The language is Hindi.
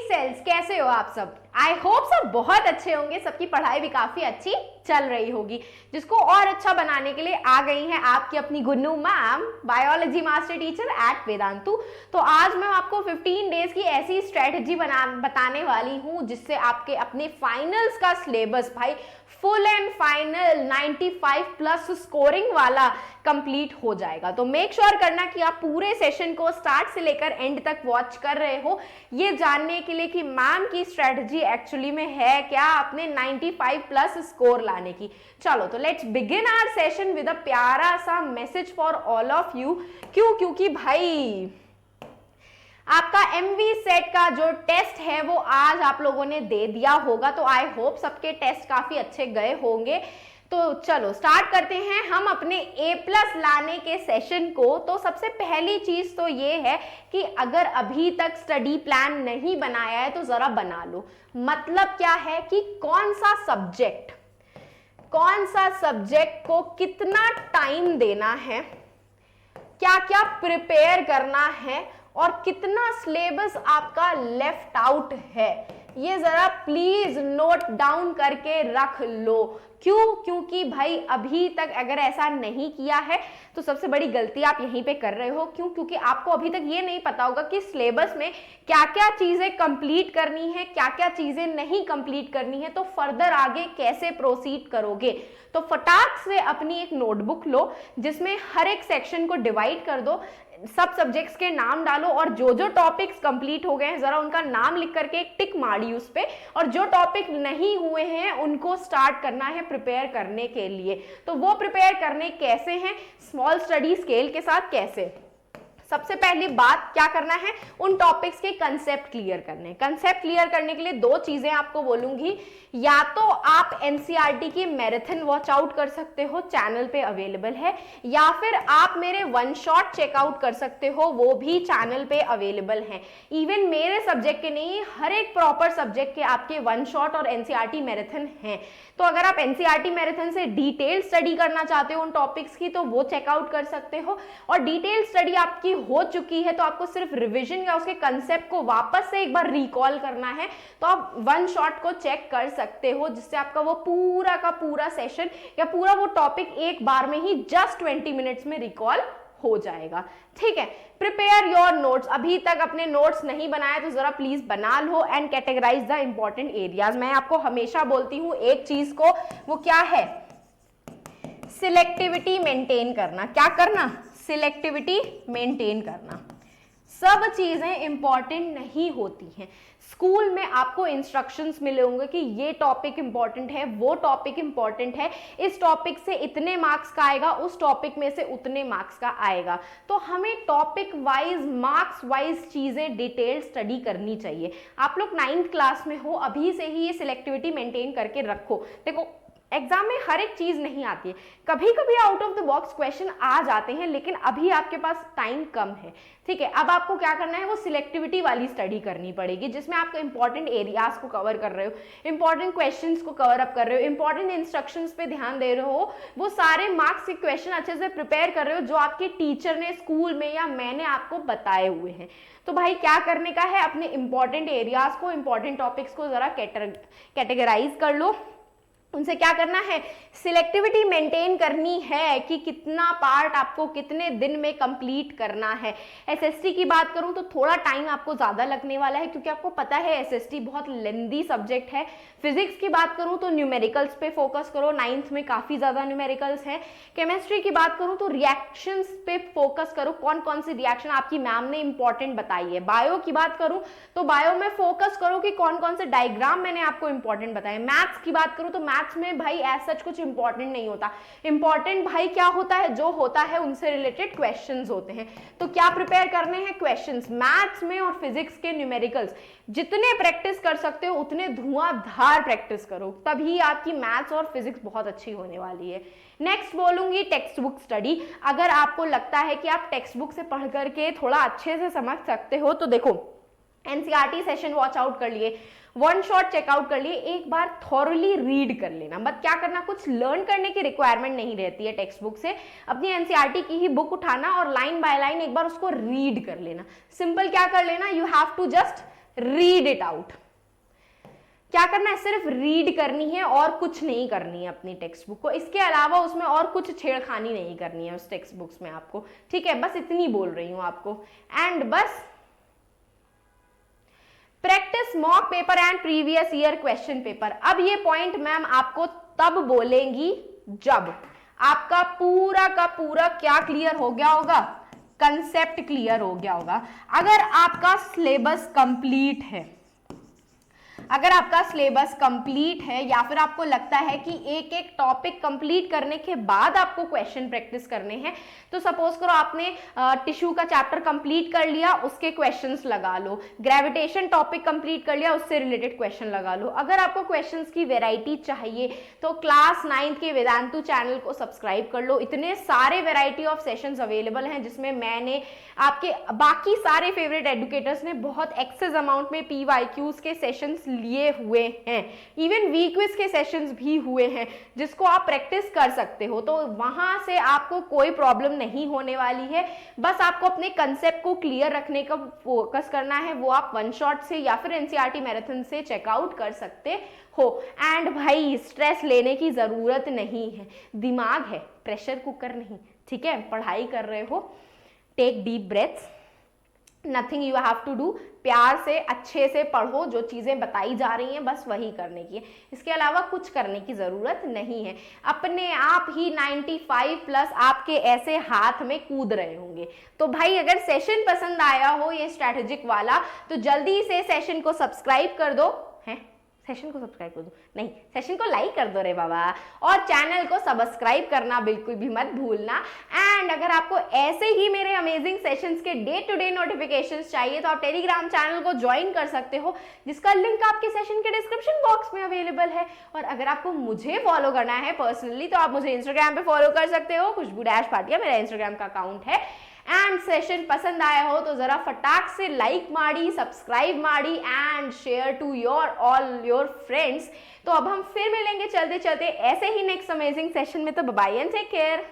सेल्स, कैसे हो आप सब? आई होप सब बहुत अच्छे होंगे, सबकी पढ़ाई भी काफी अच्छी चल रही होगी। जिसको और अच्छा बनाने के लिए आ गई हैं आपकी अपनी Gunnu ma'am, biology master teacher at Vedantu. तो आज मैं आपको 15 डेज की ऐसी स्ट्रेटजी बताने वाली हूं जिससे आपके अपने फाइनल्स का सिलेबस भाई फुल एंड फाइनल 95+ स्कोरिंग वाला कंप्लीट हो जाएगा। तो मेक श्योर करना कि आप पूरे सेशन को स्टार्ट से लेकर एंड तक वॉच कर रहे हो, ये जानने के लिए कि मैम की स्ट्रेटजी एक्चुअली में है क्या अपने 95+ स्कोर लाने की। चलो तो let's begin our session with a प्यारा सा message for all of you. क्योंकि भाई आपका एमवी सेट का जो टेस्ट है वो आज आप लोगों ने दे दिया होगा, तो आई होप सबके टेस्ट काफी अच्छे गए होंगे। तो चलो स्टार्ट करते हैं हम अपने A+ लाने के सेशन को। तो सबसे पहली चीज तो ये है कि अगर अभी तक स्टडी प्लान नहीं बनाया है तो जरा बना लो। मतलब क्या है कि कौन सा सब्जेक्ट को कितना टाइम देना है, क्या क्या प्रिपेयर करना है और कितना सिलेबस आपका लेफ्ट आउट है, ये जरा प्लीज नोट डाउन करके रख लो। क्योंकि भाई अभी तक अगर ऐसा नहीं किया है तो सबसे बड़ी गलती आप यहीं पे कर रहे हो। क्योंकि आपको अभी तक ये नहीं पता होगा कि सिलेबस में क्या क्या चीजें कंप्लीट करनी है, क्या क्या चीजें नहीं कंप्लीट करनी है, तो फर्दर आगे कैसे प्रोसीड करोगे। तो फटाक से अपनी एक नोटबुक लो जिसमें हर एक सेक्शन को डिवाइड कर दो, सब सब्जेक्ट्स के नाम डालो और जो जो टॉपिक्स कंप्लीट हो गए हैं जरा उनका नाम लिख करके एक टिक मारी उस पे, और जो टॉपिक नहीं हुए हैं उनको स्टार्ट करना है प्रिपेयर करने के लिए। तो वो प्रिपेयर करने कैसे हैं, स्मॉल स्टडी स्केल के साथ कैसे। सबसे पहली बात क्या करना है, उन टॉपिक्स के कंसेप्ट क्लियर करने। कंसेप्ट क्लियर करने के लिए दो चीजें आपको बोलूंगी, या तो आप एनसीईआरटी की मैराथन वॉच आउट कर सकते हो, चैनल पे अवेलेबल है, या फिर आप मेरे वन शॉट चेकआउट कर सकते हो, वो भी चैनल पे अवेलेबल है। इवन मेरे सब्जेक्ट के नहीं, हर एक प्रॉपर सब्जेक्ट के आपके वन शॉट और एनसीईआरटी मैराथन है। तो अगर आप एनसीईआरटी मैराथन से डिटेल स्टडी करना चाहते हो उन टॉपिक्स की तो वो चेकआउट कर सकते हो, और डिटेल स्टडी आपकी हो चुकी है तो आपको सिर्फ रिवीजन या उसके कंसेप्ट को वापस से एक बार रिकॉल करना है तो आप वन शॉट को चेक कर सकते हो, जिससे आपका वो पूरा का पूरा सेशन या पूरा वो टॉपिक एक बार में ही जस्ट 20 मिनट्स में रिकॉल हो जाएगा। ठीक है, प्रिपेयर योर नोट्स। अभी तक अपने नोट्स नहीं बनाए तो जरा प्लीज बना लो and categorize the important areas. मैं आपको हमेशा बोलती हूं एक चीज को, वो क्या है, सिलेक्टिविटी मेंटेन करना। क्या करना, सिलेक्टिविटी मेंटेन करना। सब चीजें इंपॉर्टेंट नहीं होती हैं। स्कूल में आपको इंस्ट्रक्शंस मिले होंगे कि ये टॉपिक इंपॉर्टेंट है, वो टॉपिक इंपॉर्टेंट है, इस टॉपिक से इतने मार्क्स का आएगा, उस टॉपिक में से उतने मार्क्स का आएगा। तो हमें टॉपिक वाइज, मार्क्स वाइज चीजें डिटेल स्टडी करनी चाहिए। आप लोग 9th क्लास में हो, अभी से ही ये सिलेक्टिविटी मेंटेन करके रखो। देखो एग्जाम में हर एक चीज नहीं आती है, कभी कभी out of the box question आ जाते हैं, लेकिन अभी आपके पास टाइम कम है। ठीक है, अब आपको क्या करना है, वो सिलेक्टिविटी वाली स्टडी करनी पड़ेगी जिसमें आप इंपॉर्टेंट एरियाज को कवर कर रहे हो, इंपॉर्टेंट क्वेश्चंस को कवर अप कर रहे हो, इंपॉर्टेंट इंस्ट्रक्शंस पे ध्यान दे रहे हो, वो सारे मार्क्स के क्वेश्चन अच्छे से प्रिपेयर कर रहे हो जो आपके टीचर ने स्कूल में या मैंने आपको बताए हुए हैं। तो भाई क्या करने का है, अपने इंपॉर्टेंट एरियाज को, इंपॉर्टेंट टॉपिक्स को जरा कैटेगराइज कर लो। उनसे क्या करना है, सिलेक्टिविटी मेंटेन करनी है कि कितना पार्ट आपको कितने दिन में कंप्लीट करना है। एसएसटी की बात करूं तो थोड़ा टाइम आपको ज्यादा लगने वाला है क्योंकि आपको पता है एसएसटी बहुत लेंदी सब्जेक्ट है। फिजिक्स की बात करूं तो न्यूमेरिकल्स पे फोकस करो, 9th में काफी ज्यादा न्यूमेरिकल्स हैं। केमिस्ट्री की बात करूं तो रिएक्शंस पे फोकस करो, कौन कौन सी रिएक्शन आपकी मैम ने इंपॉर्टेंट बताई है। बायो की बात करूं तो बायो में फोकस करो कि कौन कौन से डायग्राम मैंने आपको इंपॉर्टेंट बताए। मैथ्स की बात करूं तो मैथ्स में भाई एज सच कुछ इंपॉर्टेंट नहीं होता, इंपॉर्टेंट भाई क्या होता है, जो होता है उनसे रिलेटेड क्वेश्चंस होते हैं। तो क्या प्रिपेयर करने हैं, क्वेश्चंस मैथ्स में और फिजिक्स के न्यूमेरिकल्स। जितने प्रैक्टिस कर सकते हो उतने धुआंधार प्रैक्टिस करो, तभी आपकी मैथ्स और फिजिक्स बहुत अच्छी होने वाली है। नेक्स्ट बोलूंगी टेक्स्ट बुक स्टडी। अगर आपको लगता है कि आप टेक्स्ट बुक से पढ़ करके थोड़ा अच्छे से समझ सकते हो तो देखो एनसीईआरटी सेशन वॉच आउट कर लिए, वन शॉट चेकआउट कर लिए, एक बार थॉरली रीड कर लेना। बट क्या करना, कुछ लर्न करने की रिक्वायरमेंट नहीं रहती है टेक्स्ट बुक से, अपनी एनसीईआरटी की ही बुक उठाना और लाइन बाय लाइन एक बार उसको रीड कर लेना। सिंपल क्या कर लेना, you have to just read it out. क्या करना है, सिर्फ रीड करनी है और कुछ नहीं करनी है अपनी टेक्स्ट बुक को, इसके अलावा उसमें और कुछ छेड़खानी नहीं करनी है उस टेक्स्ट बुक्स में आपको, ठीक है, बस इतनी बोल रही हूं आपको। एंड बस practice mock paper and previous year question paper. अब ये पॉइंट मैम आपको तब बोलेंगी जब आपका पूरा का पूरा क्या क्लियर हो गया होगा, कंसेप्ट क्लियर हो गया होगा। अगर आपका सिलेबस कंप्लीट है, अगर आपका सिलेबस कंप्लीट है या फिर आपको लगता है कि एक एक टॉपिक कंप्लीट करने के बाद आपको क्वेश्चन प्रैक्टिस करने हैं, तो सपोज करो आपने टिश्यू का चैप्टर कंप्लीट कर लिया, उसके क्वेश्चंस लगा लो, ग्रेविटेशन टॉपिक कंप्लीट कर लिया, उससे रिलेटेड क्वेश्चन लगा लो। अगर आपको क्वेश्चंस की वेराइटी चाहिए तो क्लास 9th के वेदांतु चैनल को सब्सक्राइब कर लो। इतने सारे वेराइटी ऑफ सेशंस अवेलेबल हैं जिसमें मैंने आपके बाकी सारे फेवरेट एडुकेटर्स ने बहुत एक्सेस अमाउंट में PYQs के सेशंस लिए हुए हैं, इवन वीक क्विज के सेशंस भी हुए हैं जिसको आप प्रैक्टिस कर सकते हो। तो वहां से आपको कोई प्रॉब्लम नहीं होने वाली है, बस आपको अपने कंसेप्ट को क्लियर रखने का फोकस करना है। वो आप वन शॉट से या फिर NCERT मैराथन से चेकआउट कर सकते हो। एंड भाई स्ट्रेस लेने की जरूरत नहीं है, दिमाग है, प्रेशर कुकर नहीं, ठीक है। पढ़ाई कर रहे हो, take deep breaths, nothing you have to do, प्यार से अच्छे से पढ़ो, जो चीजें बताई जा रही हैं बस वही करने की है, इसके अलावा कुछ करने की जरूरत नहीं है। अपने आप ही 95+ आपके ऐसे हाथ में कूद रहे होंगे। तो भाई अगर सेशन पसंद आया हो ये स्ट्रैटेजिक वाला, तो जल्दी से सेशन को सब्सक्राइब कर दो, हैं सेशन को सब्सक्राइब कर दो, नहीं सेशन को लाइक कर दो रे बाबा, और चैनल को सब्सक्राइब करना बिल्कुल भी मत भूलना। एंड अगर आपको ऐसे ही मेरे अमेजिंग सेशंस के डे टू डे नोटिफिकेशंस चाहिए तो आप टेलीग्राम चैनल को ज्वाइन कर सकते हो, जिसका लिंक आपके सेशन के डिस्क्रिप्शन बॉक्स में अवेलेबल है। और अगर आपको मुझे फॉलो करना है पर्सनली तो आप मुझे इंस्टाग्राम पे फॉलो कर सकते हो, खुशबू-भाटिया मेरा इंस्टाग्राम का अकाउंट है। एंड सेशन पसंद आया हो तो जरा फटाक से लाइक मारी, सब्सक्राइब मारी and share to your all your friends. तो अब हम फिर मिलेंगे चलते चलते ऐसे ही नेक्स्ट अमेजिंग सेशन में। तो बाय एंड टेक केयर।